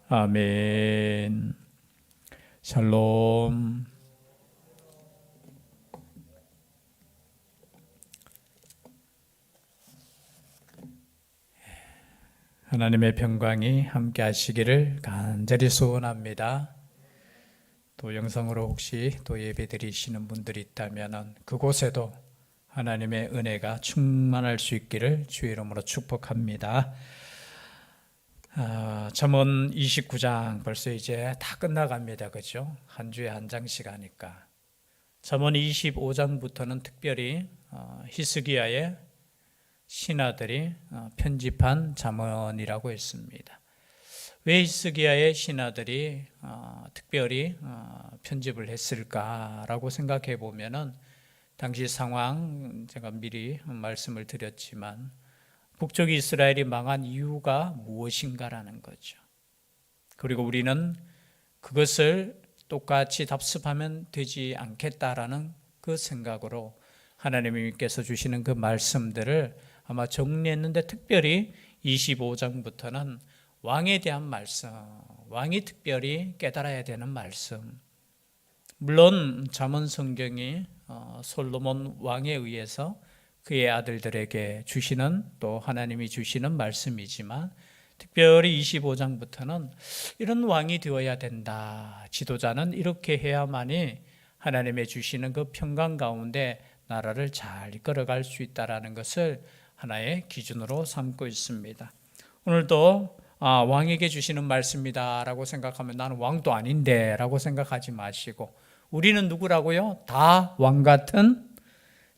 아멘. 샬롬. 하나님의 평강이 함께 하시기를 간절히 소원합니다. 또 영상으로 혹시 또 예배 드리시는 분들이 있다면 그곳에도 하나님의 은혜가 충만할 수 있기를 주의 이름으로 축복합니다. 잠언 29장 벌써 이제 다 끝나갑니다. 그죠? 한 주에 한 장씩 하니까. 잠언 25장부터는 특별히 히스기야의 신하들이 편집한 잠언이라고 했습니다. 왜 히스기야의 신하들이 특별히 편집을 했을까라고 생각해 보면은 당시 상황 제가 미리 말씀을 드렸지만 북쪽 이스라엘이 망한 이유가 무엇인가라는 거죠. 그리고 우리는 그것을 똑같이 답습하면 되지 않겠다라는 그 생각으로 하나님께서 주시는 그 말씀들을 아마 정리했는데 특별히 25장부터는 왕에 대한 말씀, 왕이 특별히 깨달아야 되는 말씀. 물론 잠언 성경이 솔로몬 왕에 의해서 그의 아들들에게 주시는 또 하나님이 주시는 말씀이지만 특별히 25장부터는 이런 왕이 되어야 된다. 지도자는 이렇게 해야만이 하나님의 주시는 그 평강 가운데 나라를 잘 이끌어갈 수 있다는 것을 하나의 기준으로 삼고 있습니다. 오늘도 왕에게 주시는 말씀이다 라고 생각하면 나는 왕도 아닌데 라고 생각하지 마시고 우리는 누구라고요? 다 왕 같은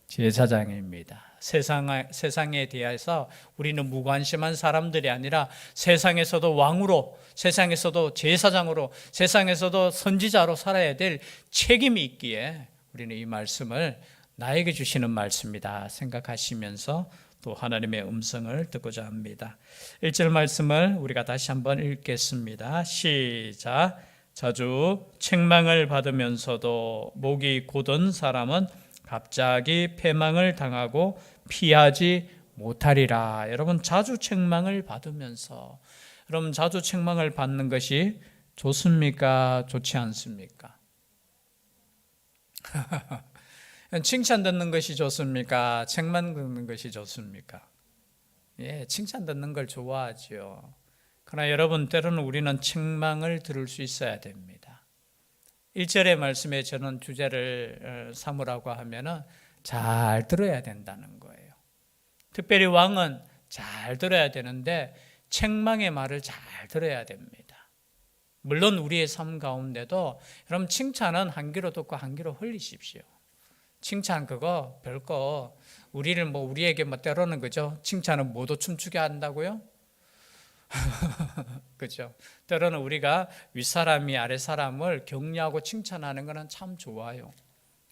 제사장입니다. 세상에 대해서 우리는 무관심한 사람들이 아니라 세상에서도 왕으로, 세상에서도 제사장으로, 세상에서도 선지자로 살아야 될 책임이 있기에 우리는 이 말씀을 나에게 주시는 말씀이다 생각하시면서 또 하나님의 음성을 듣고자 합니다. 1절 말씀을 우리가 다시 한번 읽겠습니다. 시작. 자주 책망을 받으면서도 목이 곧은 사람은 갑자기 패망을 당하고 피하지 못하리라. 여러분, 자주 책망을 받으면서, 여러분 자주 책망을 받는 것이 좋습니까? 좋지 않습니까? 칭찬 듣는 것이 좋습니까? 책만 듣는 것이 좋습니까? 예, 칭찬 듣는 걸 좋아하죠. 그러나 여러분, 때로는 우리는 책망을 들을 수 있어야 됩니다. 1절의 말씀에 저는 주제를 삼으라고 하면은 잘 들어야 된다는 거예요. 특별히 왕은 잘 들어야 되는데 책망의 말을 잘 들어야 됩니다. 물론 우리의 삶 가운데도 여러분 칭찬은 한 귀로 듣고 한 귀로 흘리십시오. 칭찬 그거 별거 우리에게 때로는 그죠? 칭찬은 모두 춤추게 한다고요? 그죠? 때로는 우리가 윗사람이 아랫사람을 격려하고 칭찬하는 것은 참 좋아요.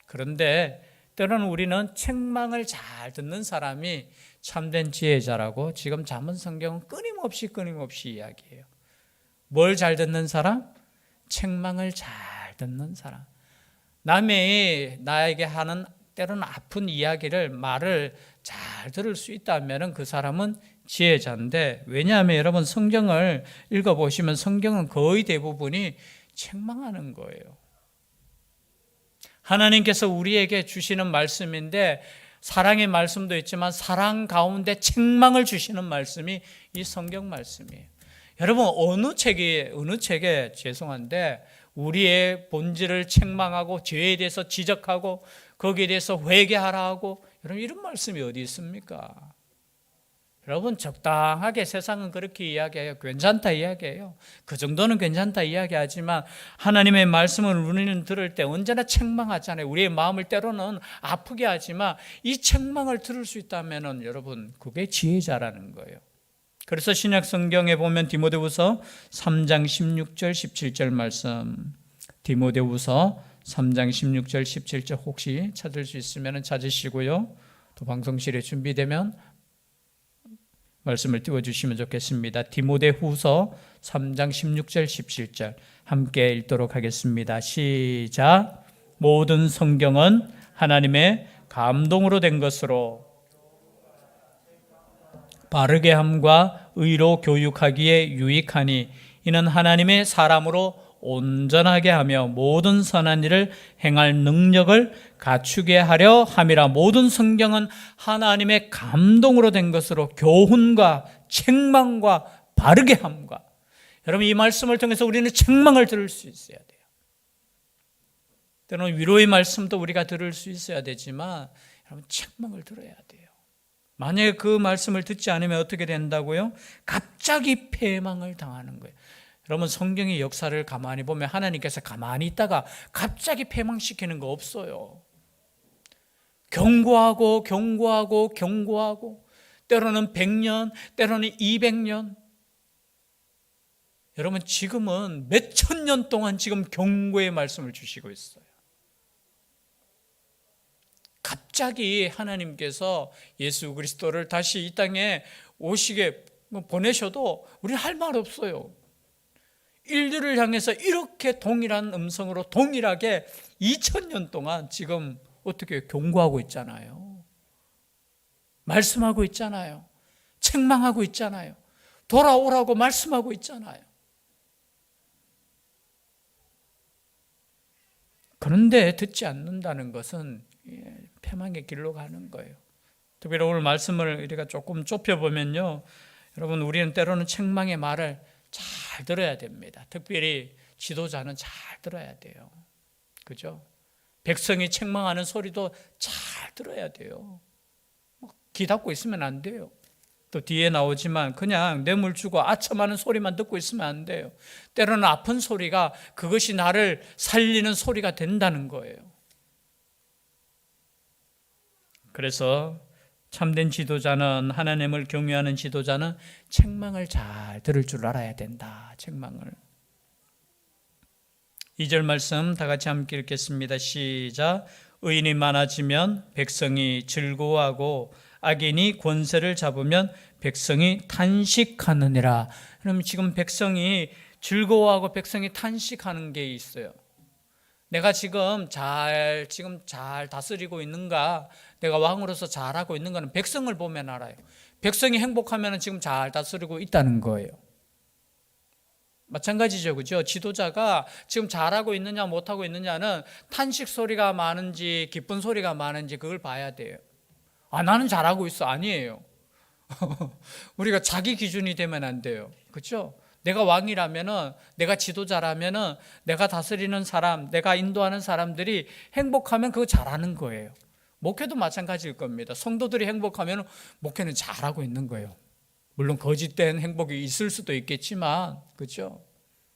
그런데 때로는 우리는 책망을 잘 듣는 사람이 참된 지혜자라고 지금 잠언 성경은 끊임없이 이야기해요. 뭘 잘 듣는 사람? 책망을 잘 듣는 사람. 남이 나에게 하는 때로는 아픈 말을 잘 들을 수 있다면 그 사람은 지혜자인데, 왜냐하면 여러분 성경을 읽어보시면 성경은 거의 대부분이 책망하는 거예요. 하나님께서 우리에게 주시는 말씀인데 사랑의 말씀도 있지만 사랑 가운데 책망을 주시는 말씀이 이 성경 말씀이에요. 여러분 어느 책에 죄송한데 우리의 본질을 책망하고 죄에 대해서 지적하고 거기에 대해서 회개하라 하고 여러분 이런 말씀이 어디 있습니까? 여러분 적당하게 세상은 그렇게 이야기해요. 괜찮다 이야기해요. 그 정도는 괜찮다 이야기하지만 하나님의 말씀을 우리는 들을 때 언제나 책망하잖아요. 우리의 마음을 때로는 아프게 하지만 이 책망을 들을 수 있다면 여러분 그게 지혜자라는 거예요. 그래서 신약 성경에 보면 디모데후서 3장 16절 17절 말씀, 디모데후서 3장 16절 17절 혹시 찾을 수 있으면 찾으시고요. 또 방송실에 준비되면 말씀을 띄워주시면 좋겠습니다. 디모데후서 3장 16절 17절 함께 읽도록 하겠습니다. 시작. 모든 성경은 하나님의 감동으로 된 것으로 바르게 함과 의로 교육하기에 유익하니 이는 하나님의 사람으로 온전하게 하며 모든 선한 일을 행할 능력을 갖추게 하려 함이라. 모든 성경은 하나님의 감동으로 된 것으로 교훈과 책망과 바르게 함과, 여러분 이 말씀을 통해서 우리는 책망을 들을 수 있어야 돼요. 때로는 위로의 말씀도 우리가 들을 수 있어야 되지만 여러분 책망을 들어야 돼요. 만약에 그 말씀을 듣지 않으면 어떻게 된다고요? 갑자기 패망을 당하는 거예요. 여러분 성경의 역사를 가만히 보면 하나님께서 가만히 있다가 갑자기 패망시키는 거 없어요. 경고하고 경고하고 경고하고, 때로는 100년, 때로는 200년. 여러분 지금은 몇천 년 동안 지금 경고의 말씀을 주시고 있어요. 갑자기 하나님께서 예수 그리스도를 다시 이 땅에 오시게 보내셔도 우리는 할 말 없어요. 인류를 향해서 이렇게 동일한 음성으로 동일하게 2000년 동안 지금 어떻게 경고하고 있잖아요. 말씀하고 있잖아요. 책망하고 있잖아요. 돌아오라고 말씀하고 있잖아요. 그런데 듣지 않는다는 것은 패망의 길로 가는 거예요. 특별히 오늘 말씀을 우리가 조금 좁혀보면요, 여러분 우리는 때로는 책망의 말을 잘 들어야 됩니다. 특별히 지도자는 잘 들어야 돼요. 그죠? 백성이 책망하는 소리도 잘 들어야 돼요. 귀 닫고 있으면 안 돼요. 또 뒤에 나오지만 그냥 뇌물 주고 아첨하는 소리만 듣고 있으면 안 돼요. 때로는 아픈 소리가 그것이 나를 살리는 소리가 된다는 거예요. 그래서 참된 지도자는, 하나님을 경외하는 지도자는 책망을 잘 들을 줄 알아야 된다. 책망을. 2절 말씀 다 같이 함께 읽겠습니다. 시작. 의인이 많아지면 백성이 즐거워하고 악인이 권세를 잡으면 백성이 탄식하느니라. 그럼 지금 백성이 즐거워하고 백성이 탄식하는 게 있어요. 내가 지금 잘 다스리고 있는가, 내가 왕으로서 잘하고 있는가는 백성을 보면 알아요. 백성이 행복하면 지금 잘 다스리고 있다는 거예요. 마찬가지죠, 그죠? 지도자가 지금 잘하고 있느냐 못하고 있느냐는 탄식 소리가 많은지 기쁜 소리가 많은지 그걸 봐야 돼요. 아, 나는 잘하고 있어. 아니에요. 우리가 자기 기준이 되면 안 돼요. 그렇죠? 내가 왕이라면은, 내가 지도자라면은, 내가 다스리는 사람, 내가 인도하는 사람들이 행복하면 그거 잘하는 거예요. 목회도 마찬가지일 겁니다. 성도들이 행복하면 목회는 잘하고 있는 거예요. 물론 거짓된 행복이 있을 수도 있겠지만, 그렇죠?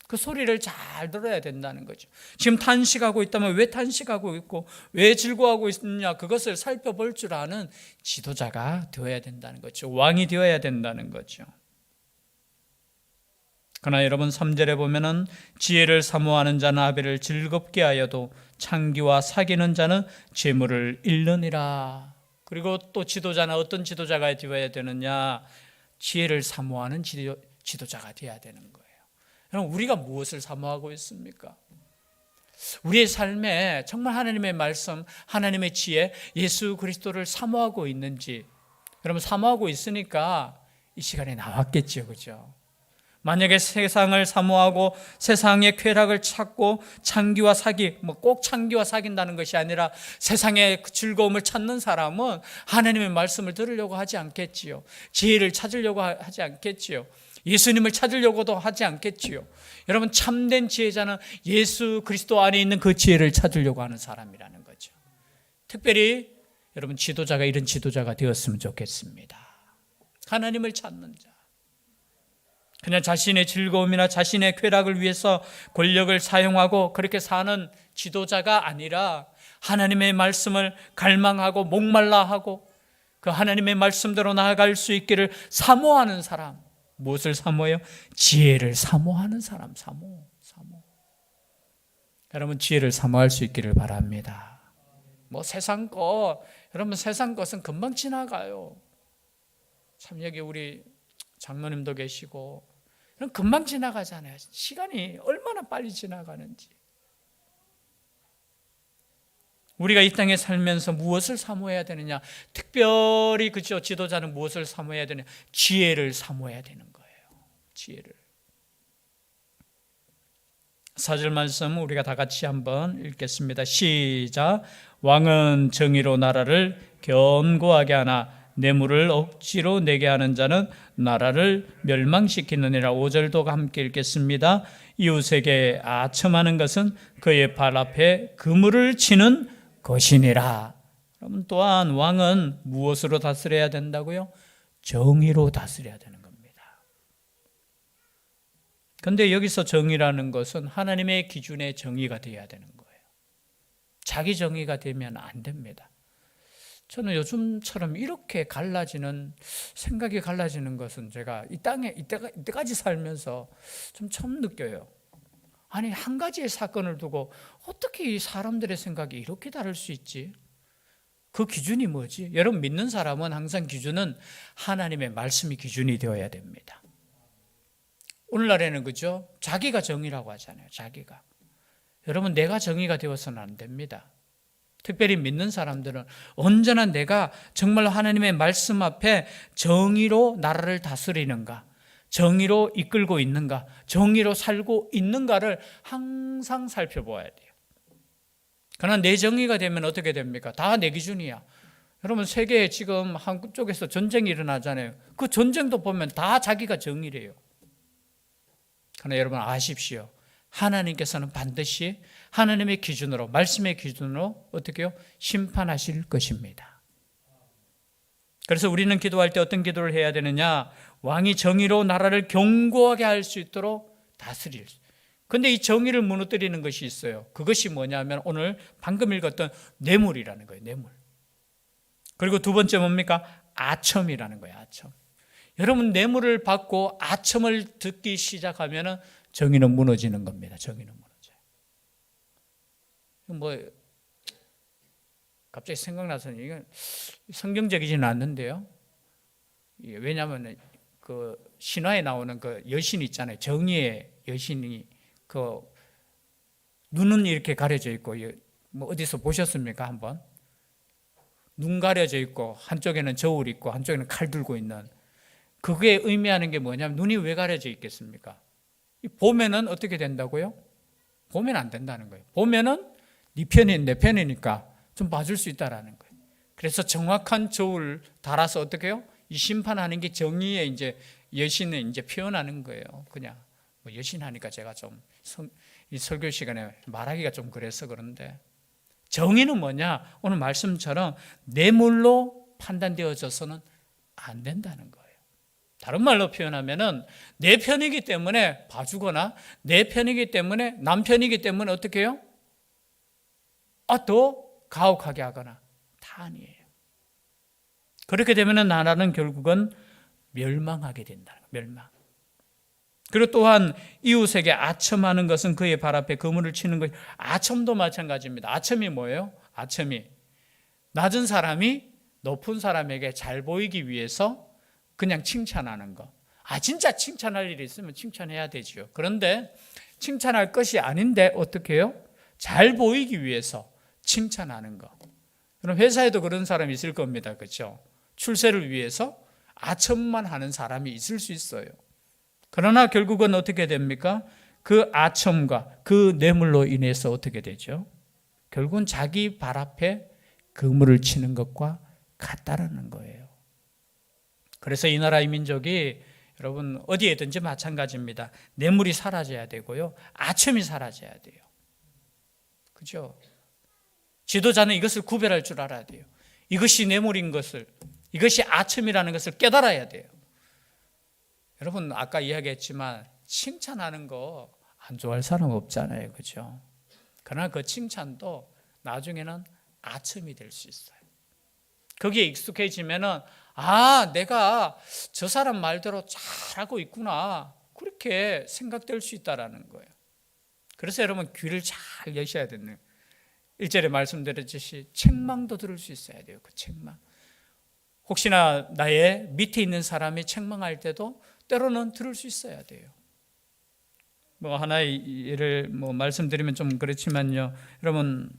그 소리를 잘 들어야 된다는 거죠. 지금 탄식하고 있다면 왜 탄식하고 있고 왜 즐거워하고 있느냐, 그것을 살펴볼 줄 아는 지도자가 되어야 된다는 거죠. 왕이 되어야 된다는 거죠. 그러나 여러분 3절에 보면은 지혜를 사모하는 자는 아벨을 즐겁게 하여도 창기와 사귀는 자는 재물을 잃느니라. 그리고 또 지도자는 어떤 지도자가 되어야 되느냐? 지혜를 사모하는 지도자가 되어야 되는 거예요. 여러분 우리가 무엇을 사모하고 있습니까? 우리의 삶에 정말 하나님의 말씀, 하나님의 지혜, 예수 그리스도를 사모하고 있는지, 여러분 사모하고 있으니까 이 시간에 나왔겠죠, 그죠? 만약에 세상을 사모하고 세상의 쾌락을 찾고 창기와 사기, 꼭 창기와 사귄다는 것이 아니라 세상의 즐거움을 찾는 사람은 하나님의 말씀을 들으려고 하지 않겠지요. 지혜를 찾으려고 하지 않겠지요. 예수님을 찾으려고도 하지 않겠지요. 여러분 참된 지혜자는 예수 그리스도 안에 있는 그 지혜를 찾으려고 하는 사람이라는 거죠. 특별히 여러분 지도자가 이런 지도자가 되었으면 좋겠습니다. 하나님을 찾는 자. 그냥 자신의 즐거움이나 자신의 쾌락을 위해서 권력을 사용하고 그렇게 사는 지도자가 아니라 하나님의 말씀을 갈망하고 목말라 하고 그 하나님의 말씀대로 나아갈 수 있기를 사모하는 사람. 무엇을 사모해요? 지혜를 사모하는 사람. 사모. 여러분 지혜를 사모할 수 있기를 바랍니다. 세상 여러분 세상 것은 금방 지나가요. 참 여기 우리 장로님도 계시고 금방 지나가잖아요. 시간이 얼마나 빨리 지나가는지. 우리가 이 땅에 살면서 무엇을 사모해야 되느냐? 특별히 그죠? 지도자는 무엇을 사모해야 되느냐? 지혜를 사모해야 되는 거예요. 지혜를. 4절 말씀 우리가 다 같이 한번 읽겠습니다. 시작. 왕은 정의로 나라를 견고하게 하나 뇌물을 억지로 내게 하는 자는 나라를 멸망시키느니라. 5절도 함께 읽겠습니다. 이웃에게 아첨하는 것은 그의 발 앞에 그물을 치는 것이니라. 그러면 또한 왕은 무엇으로 다스려야 된다고요? 정의로 다스려야 되는 겁니다. 그런데 여기서 정의라는 것은 하나님의 기준의 정의가 되어야 되는 거예요. 자기 정의가 되면 안 됩니다. 저는 요즘처럼 이렇게 생각이 갈라지는 것은 제가 이 땅에 이때까지 살면서 좀 처음 느껴요. 아니, 한 가지의 사건을 두고 어떻게 이 사람들의 생각이 이렇게 다를 수 있지? 그 기준이 뭐지? 여러분, 믿는 사람은 항상 기준은 하나님의 말씀이 기준이 되어야 됩니다. 오늘날에는 그죠? 자기가 정의라고 하잖아요. 자기가. 여러분, 내가 정의가 되어서는 안 됩니다. 특별히 믿는 사람들은 언제나 내가 정말 하나님의 말씀 앞에 정의로 나라를 다스리는가, 정의로 이끌고 있는가, 정의로 살고 있는가를 항상 살펴보아야 돼요. 그러나 내 정의가 되면 어떻게 됩니까? 다 내 기준이야. 여러분, 세계에 지금 한쪽에서 전쟁이 일어나잖아요. 그 전쟁도 보면 다 자기가 정의래요. 그러나 여러분 아십시오. 하나님께서는 반드시 하나님의 기준으로, 말씀의 기준으로 어떻게 해요? 심판하실 것입니다. 그래서 우리는 기도할 때 어떤 기도를 해야 되느냐? 왕이 정의로 나라를 견고하게 할 수 있도록 다스릴. 그런데 이 정의를 무너뜨리는 것이 있어요. 그것이 뭐냐면 오늘 방금 읽었던 뇌물이라는 거예요. 뇌물. 그리고 두 번째 뭡니까? 아첨이라는 거예요. 아첨. 여러분, 뇌물을 받고 아첨을 듣기 시작하면 정의는 무너지는 겁니다. 정의는 무너져요. 뭐 갑자기 생각나서 이건 성경적이지는 않는데요. 왜냐하면 그 신화에 나오는 그 여신 있잖아요. 정의의 여신이 그 눈은 이렇게 가려져 있고, 뭐 어디서 보셨습니까? 한번 눈 가려져 있고 한쪽에는 저울 있고 한쪽에는 칼 들고 있는, 그게 의미하는 게 뭐냐면 눈이 왜 가려져 있겠습니까? 보면은 어떻게 된다고요? 보면 안 된다는 거예요. 보면은 네 편이 내 편이니까 좀 봐줄 수 있다라는 거예요. 그래서 정확한 저울 달아서 어떻게 해요? 이 심판하는 게 정의의 이제 여신을 이제 표현하는 거예요. 그냥 뭐 여신 하니까 제가 좀 이 설교 시간에 말하기가 좀 그래서 그런데, 정의는 뭐냐? 오늘 말씀처럼 뇌물로 판단되어져서는 안 된다는 거예요. 다른 말로 표현하면은 내 편이기 때문에 봐주거나 내 편이기 때문에 남편이기 때문에 어떻게 해요? 더 가혹하게 하거나 다 아니에요. 그렇게 되면은 나라는 결국은 멸망하게 된다는 거예요. 멸망. 그리고 또한 이웃에게 아첨하는 것은 그의 발 앞에 그물을 치는 것. 아첨도 마찬가지입니다. 아첨이 뭐예요? 아첨이 낮은 사람이 높은 사람에게 잘 보이기 위해서 그냥 칭찬하는 거. 진짜 칭찬할 일이 있으면 칭찬해야 되죠. 그런데 칭찬할 것이 아닌데 어떻게 해요? 잘 보이기 위해서 칭찬하는 거. 그럼 회사에도 그런 사람이 있을 겁니다. 그렇죠? 출세를 위해서 아첨만 하는 사람이 있을 수 있어요. 그러나 결국은 어떻게 됩니까? 그 아첨과 그 뇌물로 인해서 어떻게 되죠? 결국은 자기 발 앞에 그물을 치는 것과 같다라는 거예요. 그래서 이 나라의 민족이 여러분 어디에든지 마찬가지입니다. 뇌물이 사라져야 되고요. 아첨이 사라져야 돼요. 그죠? 지도자는 이것을 구별할 줄 알아야 돼요. 이것이 뇌물인 것을, 이것이 아첨이라는 것을 깨달아야 돼요. 여러분 아까 이야기했지만 칭찬하는 거 안 좋아할 사람 없잖아요. 그죠? 그러나 그 칭찬도 나중에는 아첨이 될 수 있어요. 거기에 익숙해지면은 내가 저 사람 말대로 잘하고 있구나, 그렇게 생각될 수 있다라는 거예요. 그래서 여러분 귀를 잘 여셔야 되는, 1절에 말씀드렸듯이 책망도 들을 수 있어야 돼요. 그 책망. 혹시나 나의 밑에 있는 사람이 책망할 때도 때로는 들을 수 있어야 돼요. 하나의 예를 말씀드리면 좀 그렇지만요. 여러분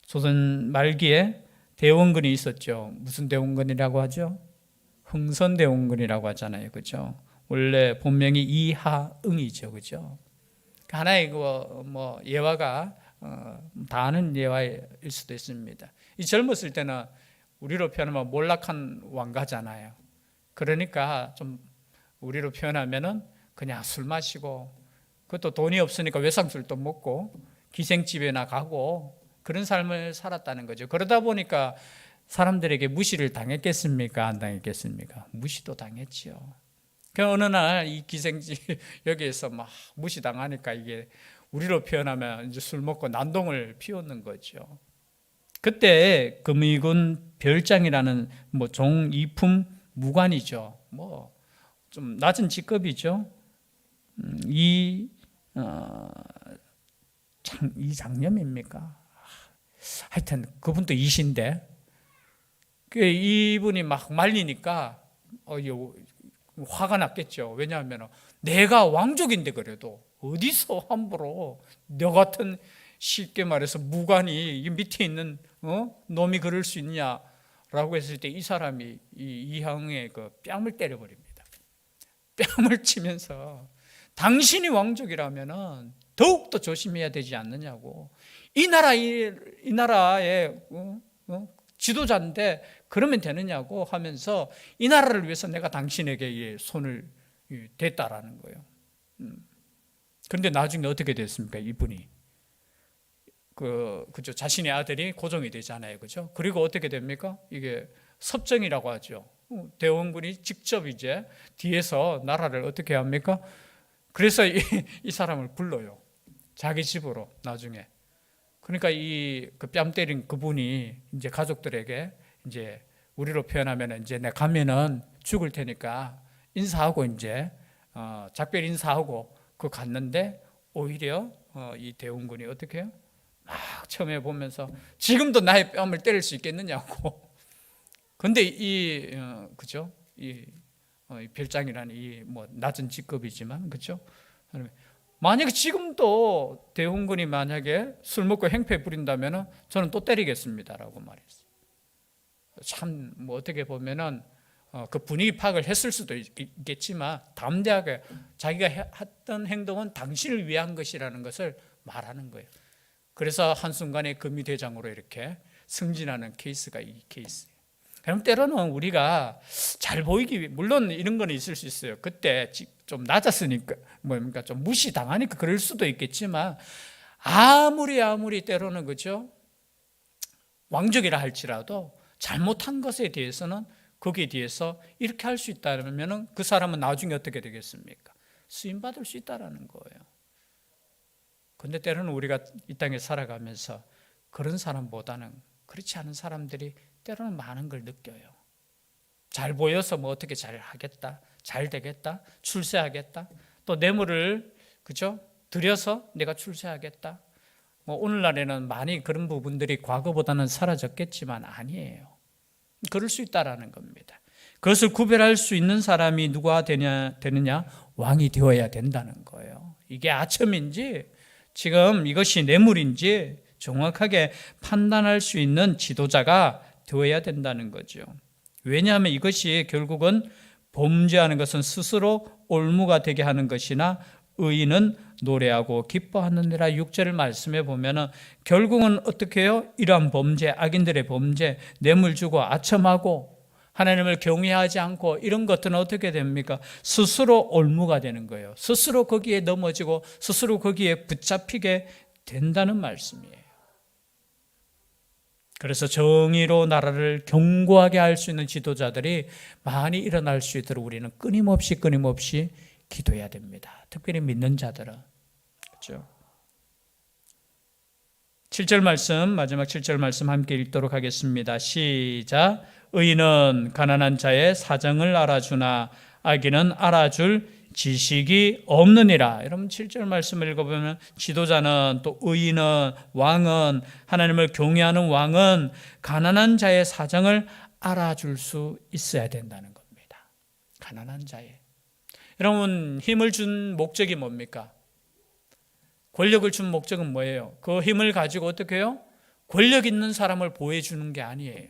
조선 말기에 대원군이 있었죠. 무슨 대원군이라고 하죠? 흥선대원군이라고 하잖아요. 그죠? 원래 본명이 이하응이죠. 그죠? 하나의 뭐 예화가 다 아는 예화일 수도 있습니다. 이 젊었을 때는 우리로 표현하면 몰락한 왕가잖아요. 그러니까 좀 우리로 표현하면은 그냥 술 마시고, 그것도 돈이 없으니까 외상술도 먹고 기생집에나 가고 그런 삶을 살았다는 거죠. 그러다 보니까 사람들에게 무시를 당했겠습니까? 안 당했겠습니까? 무시도 당했지요. 그 어느 날 이 기생집 여기에서 막 무시당하니까 이게 우리로 표현하면 이제 술 먹고 난동을 피우는 거죠. 그때 금의군 별장이라는 뭐 종이품 무관이죠. 뭐 좀 낮은 직급이죠. 이 장염입니까? 하여튼 그분도 이신데 이분이 막 말리니까 화가 났겠죠. 왜냐하면 내가 왕족인데 그래도 어디서 함부로 너 같은, 쉽게 말해서 무관이 이 밑에 있는 놈이 그럴 수 있냐라고 했을 때 이 사람이 이항의 그 뺨을 때려버립니다. 뺨을 치면서 당신이 왕족이라면은 더욱더 조심해야 되지 않느냐고. 이 나라의 지도자인데 그러면 되느냐고 하면서 이 나라를 위해서 내가 당신에게 손을 댔다라는 거예요. 그런데 나중에 어떻게 됐습니까? 이분이 그죠, 자신의 아들이 고종이 되잖아요, 그죠? 그리고 어떻게 됩니까? 이게 섭정이라고 하죠. 대원군이 직접 이제 뒤에서 나라를 어떻게 합니까? 그래서 이 사람을 불러요, 자기 집으로 나중에. 그러니까 그 뺨 때린 그분이 이제 가족들에게 이제 우리로 표현하면 이제 내가 가면은 죽을 테니까 인사하고 이제 작별 인사하고 갔는데 오히려 이 대원군이 어떻게 해요? 막 처음에 보면서 지금도 나의 뺨을 때릴 수 있겠느냐고. 근데 그죠? 이 별장이라는 이 뭐 낮은 직급이지만 그죠? 만약에 지금도 대원군이 만약에 술 먹고 행패 부린다면은 저는 또 때리겠습니다라고 말했어요. 참 뭐 어떻게 보면은 그 분위기 파악을 했을 수도 있겠지만 담대하게 자기가 했던 행동은 당신을 위한 것이라는 것을 말하는 거예요. 그래서 한순간에 금유대장으로 이렇게 승진하는 케이스가 이 케이스예요. 그럼 때로는 우리가 잘 보이기 위해, 물론 이런 건 있을 수 있어요. 그때 좀 낮았으니까, 뭡니까, 좀 무시당하니까 그럴 수도 있겠지만, 아무리 때로는, 그죠? 왕족이라 할지라도 잘못한 것에 대해서는 거기에 대해서 이렇게 할 수 있다면 그 사람은 나중에 어떻게 되겠습니까? 수임받을 수 있다는 거예요. 그런데 때로는 우리가 이 땅에 살아가면서 그런 사람보다는 그렇지 않은 사람들이 때로는 많은 걸 느껴요. 잘 보여서 뭐 어떻게 잘 하겠다, 잘 되겠다, 출세하겠다, 또 뇌물을 그죠? 들여서 내가 출세하겠다. 뭐 오늘날에는 많이 그런 부분들이 과거보다는 사라졌겠지만 아니에요. 그럴 수 있다라는 겁니다. 그것을 구별할 수 있는 사람이 누가 되느냐? 왕이 되어야 된다는 거예요. 이게 아첨인지 지금 이것이 뇌물인지 정확하게 판단할 수 있는 지도자가 되어야 된다는 거죠. 왜냐하면 이것이 결국은 범죄하는 것은 스스로 올무가 되게 하는 것이나 의인은 노래하고 기뻐하느니라. 6절을 말씀해 보면 결국은 어떻게 해요? 이러한 범죄, 악인들의 범죄, 뇌물 주고 아첨하고 하나님을 경외하지 않고 이런 것들은 어떻게 됩니까? 스스로 올무가 되는 거예요. 스스로 거기에 넘어지고 스스로 거기에 붙잡히게 된다는 말씀이에요. 그래서 정의로 나라를 견고하게 할 수 있는 지도자들이 많이 일어날 수 있도록 우리는 끊임없이 기도해야 됩니다. 특별히 믿는 자들은. 그렇죠? 7절 말씀, 마지막 7절 말씀 함께 읽도록 하겠습니다. 시작. 의인은 가난한 자의 사정을 알아주나 악인은 알아줄 지식이 없느니라. 여러분 7절 말씀을 읽어보면 지도자는, 또 의인은, 왕은, 하나님을 경외하는 왕은 가난한 자의 사정을 알아줄 수 있어야 된다는 겁니다. 가난한 자의. 여러분 힘을 준 목적이 뭡니까? 권력을 준 목적은 뭐예요? 그 힘을 가지고 어떻게 해요? 권력 있는 사람을 보호해 주는 게 아니에요.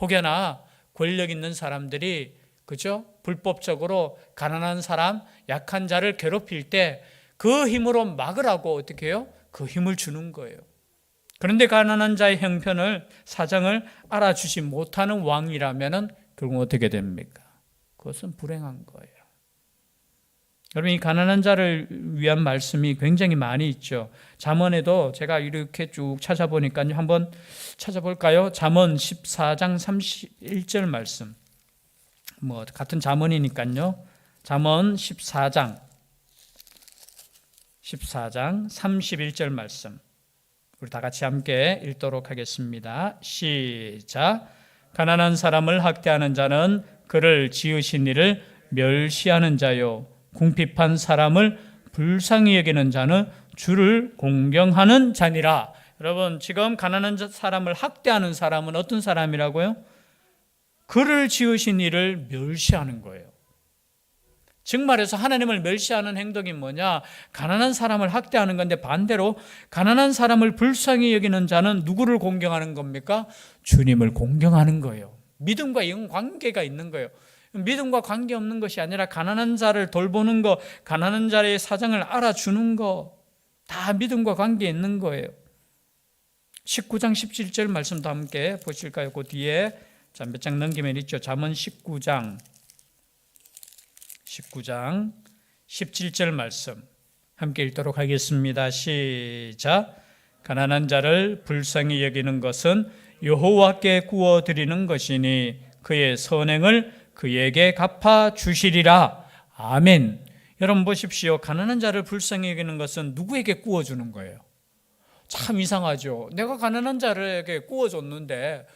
혹여나 권력 있는 사람들이 그죠? 불법적으로 가난한 사람, 약한 자를 괴롭힐 때 그 힘으로 막으라고 어떻게 해요? 그 힘을 주는 거예요. 그런데 가난한 자의 형편을, 사정을 알아주지 못하는 왕이라면 결국 어떻게 됩니까? 그것은 불행한 거예요. 여러분, 이 가난한 자를 위한 말씀이 굉장히 많이 있죠. 잠언에도 제가 이렇게 쭉 찾아보니까요. 한번 찾아볼까요? 잠언 14장 31절 말씀. 같은 잠언이니까요. 잠언 14장 31절 말씀. 우리 다 같이 함께 읽도록 하겠습니다. 시작. 가난한 사람을 학대하는 자는 그를 지으신 이를 멸시하는 자요, 궁핍한 사람을 불쌍히 여기는 자는 주를 공경하는 자니라. 여러분, 지금 가난한 사람을 학대하는 사람은 어떤 사람이라고요? 그를 지으신 이를 멸시하는 거예요. 즉 말해서 하나님을 멸시하는 행동이 뭐냐? 가난한 사람을 학대하는 건데, 반대로 가난한 사람을 불쌍히 여기는 자는 누구를 공경하는 겁니까? 주님을 공경하는 거예요. 믿음과 영 관계가 있는 거예요. 믿음과 관계없는 것이 아니라 가난한 자를 돌보는 것, 가난한 자의 사정을 알아주는 것, 다 믿음과 관계 있는 거예요. 19장 17절 말씀도 함께 보실까요? 그 뒤에 몇 장 넘기면 있죠. 잠언 19장 17절 말씀 함께 읽도록 하겠습니다. 시작. 가난한 자를 불쌍히 여기는 것은 여호와께 구워드리는 것이니 그의 선행을 그에게 갚아주시리라. 아멘. 여러분 보십시오. 가난한 자를 불쌍히 여기는 것은 누구에게 구워주는 거예요? 참 이상하죠. 내가 가난한 자에게 구워줬는데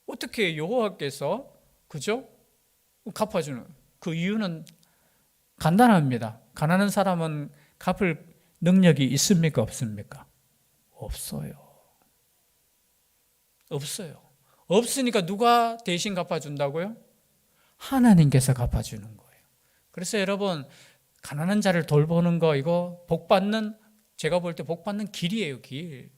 어떻게 여호와께서 그죠? 갚아주는 그 이유는 간단합니다. 가난한 사람은 갚을 능력이 있습니까? 없습니까? 없어요. 없으니까 누가 대신 갚아준다고요? 하나님께서 갚아주는 거예요. 그래서 여러분, 가난한 자를 돌보는 거, 이거 복받는, 제가 볼 때 복받는 길이에요, 길.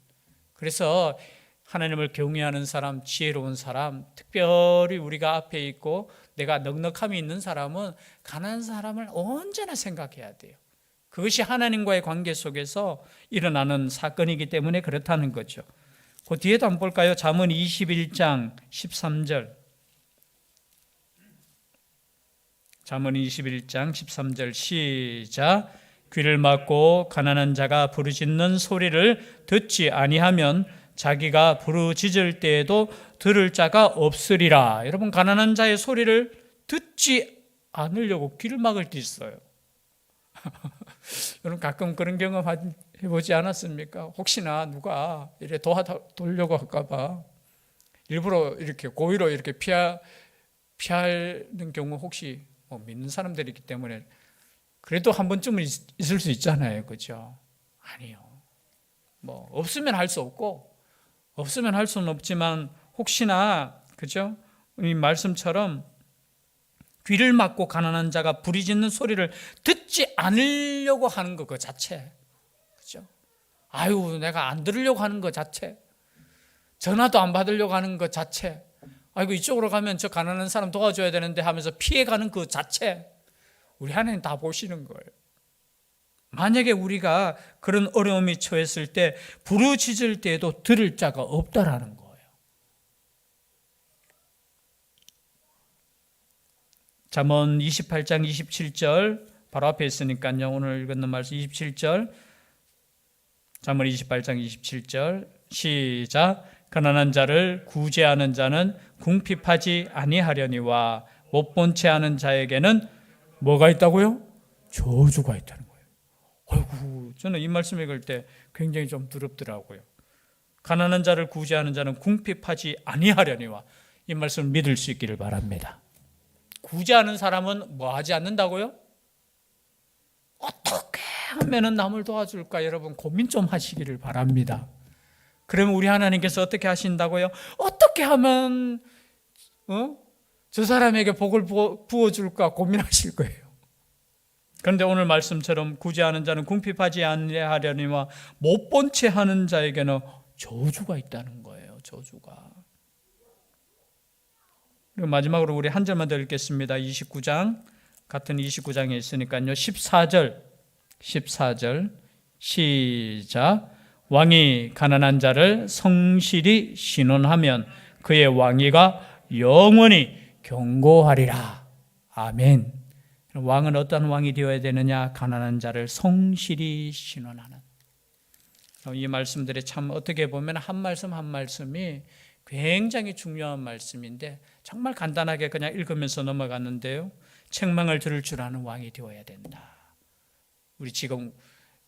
그래서 하나님을 경외하는 사람, 지혜로운 사람, 특별히 우리가 앞에 있고 내가 넉넉함이 있는 사람은 가난한 사람을 언제나 생각해야 돼요. 그것이 하나님과의 관계 속에서 일어나는 사건이기 때문에 그렇다는 거죠. 그 뒤에도 한번 볼까요? 잠언 21장 13절. 잠언 21장 13절 시작. 귀를 막고 가난한 자가 부르짖는 소리를 듣지 아니하면 자기가 부르짖을 때에도 들을 자가 없으리라. 여러분, 가난한 자의 소리를 듣지 않으려고 귀를 막을 때 있어요. 여러분, 가끔 그런 경험 해보지 않았습니까? 혹시나 누가 이렇게 도와달라고 할까봐 일부러 이렇게 고의로 이렇게 피하는 경우 혹시 믿는 사람들이기 때문에 그래도 한 번쯤은 있을 수 있잖아요. 그죠? 아니요. 없으면 할 수 없고, 없으면 할 수는 없지만 혹시나, 그죠? 이 말씀처럼 귀를 막고 가난한 자가 부르짖는 소리를 듣지 않으려고 하는 것 그 자체, 그죠? 아유, 내가 안 들으려고 하는 것 자체, 전화도 안 받으려고 하는 것 자체, 아이고 이쪽으로 가면 저 가난한 사람 도와줘야 되는데 하면서 피해가는 그 자체, 우리 하나님 다 보시는 거예요. 만약에 우리가 그런 어려움이 처했을 때 부르짖을 때에도 들을 자가 없다라는 거예요. 잠언 28장 27절 바로 앞에 있으니까요. 오늘 읽었는 말씀 27절. 잠언 28장 27절 시작. 가난한 자를 구제하는 자는 궁핍하지 아니하려니와 못 본 채 하는 자에게는 뭐가 있다고요? 저주가 있다는 거예요. 아이고, 저는 이 말씀 읽을 때 굉장히 좀 두렵더라고요. 가난한 자를 구제하는 자는 궁핍하지 아니하려니와, 이 말씀을 믿을 수 있기를 바랍니다. 구제하는 사람은 뭐 하지 않는다고요? 어떻게 하면 남을 도와줄까? 여러분 고민 좀 하시기를 바랍니다. 그러면 우리 하나님께서 어떻게 하신다고요? 어떻게 하면 저 사람에게 복을 부어줄까 고민하실 거예요. 그런데 오늘 말씀처럼 구제하는 자는 궁핍하지 아니하려니와 못 본 채 하는 자에게는 저주가 있다는 거예요. 저주가. 그리고 마지막으로 우리 한 절만 더 읽겠습니다. 29장 같은 29장에 있으니까요. 14절 시작. 왕이 가난한 자를 성실히 신원하면 그의 왕위가 영원히 견고하리라. 아멘. 왕은 어떤 왕이 되어야 되느냐? 가난한 자를 성실히 신원하는. 이 말씀들이 참 어떻게 보면 한 말씀 한 말씀이 굉장히 중요한 말씀인데 정말 간단하게 그냥 읽으면서 넘어갔는데요. 책망을 들을 줄 아는 왕이 되어야 된다. 우리 지금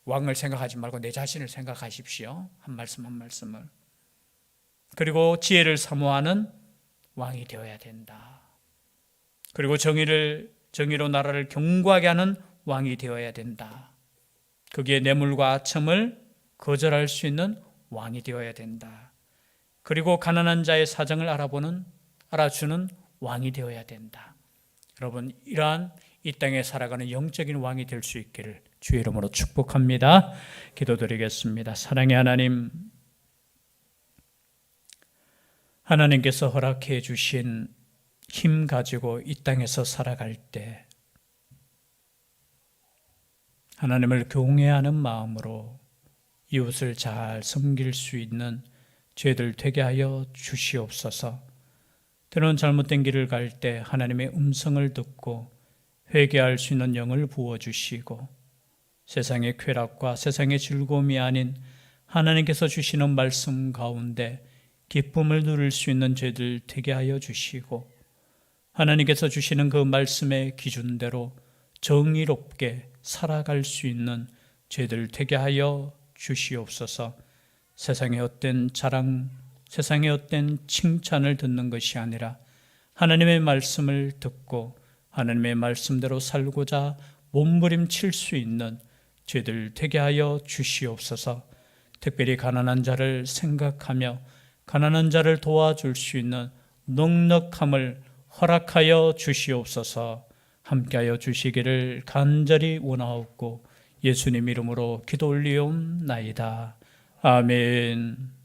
왕을 생각하지 말고 내 자신을 생각하십시오. 한 말씀 한 말씀을. 그리고 지혜를 사모하는 왕이 되어야 된다. 그리고 정의로 나라를 견고하게 하는 왕이 되어야 된다. 거기에 뇌물과 아첨을 거절할 수 있는 왕이 되어야 된다. 그리고 가난한 자의 사정을 알아주는 왕이 되어야 된다. 여러분, 이러한 이 땅에 살아가는 영적인 왕이 될 수 있기를 주의 이름으로 축복합니다. 기도드리겠습니다. 사랑의 하나님, 하나님께서 허락해 주신 힘 가지고 이 땅에서 살아갈 때 하나님을 경외하는 마음으로 이웃을 잘 섬길 수 있는 죄들 되게 하여 주시옵소서. 때로는 잘못된 길을 갈 때 하나님의 음성을 듣고 회개할 수 있는 영을 부어주시고 세상의 쾌락과 세상의 즐거움이 아닌 하나님께서 주시는 말씀 가운데 기쁨을 누릴 수 있는 죄들 되게 하여 주시고 하나님께서 주시는 그 말씀의 기준대로 정의롭게 살아갈 수 있는 죄들 되게 하여 주시옵소서. 세상의 헛된 자랑, 세상의 헛된 칭찬을 듣는 것이 아니라 하나님의 말씀을 듣고 하나님의 말씀대로 살고자 몸부림칠 수 있는 죄들 되게 하여 주시옵소서. 특별히 가난한 자를 생각하며 가난한 자를 도와줄 수 있는 넉넉함을 허락하여 주시옵소서. 함께하여 주시기를 간절히 원하옵고 예수님 이름으로 기도 올리옵나이다. 아멘.